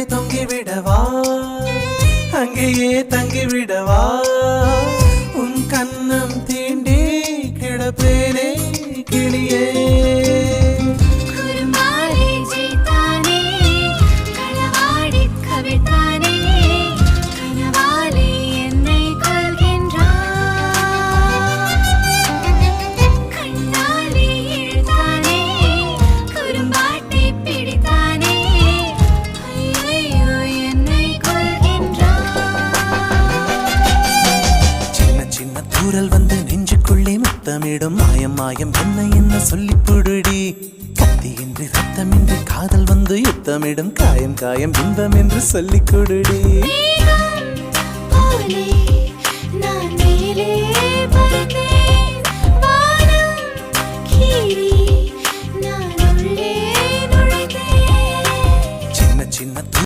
தொங்கிவிடவா அங்கேயே தங்கிவிடவா உன் கண்ணம் தீண்டி கிடப்பேனே கிளியே தூரல் வந்து நெஞ்சுக்குள்ளே முத்தமிடும் மாயம் மாயம் என்ன என்ன சொல்லி புடுடி கத்தியின்றி ரத்தமின்றி காதல் வந்து யுத்தமிடும் காயம் காயம் இன்பம் என்று சொல்லி கொடுடி நான் மேலே பறந்தேன் வானம் கீழே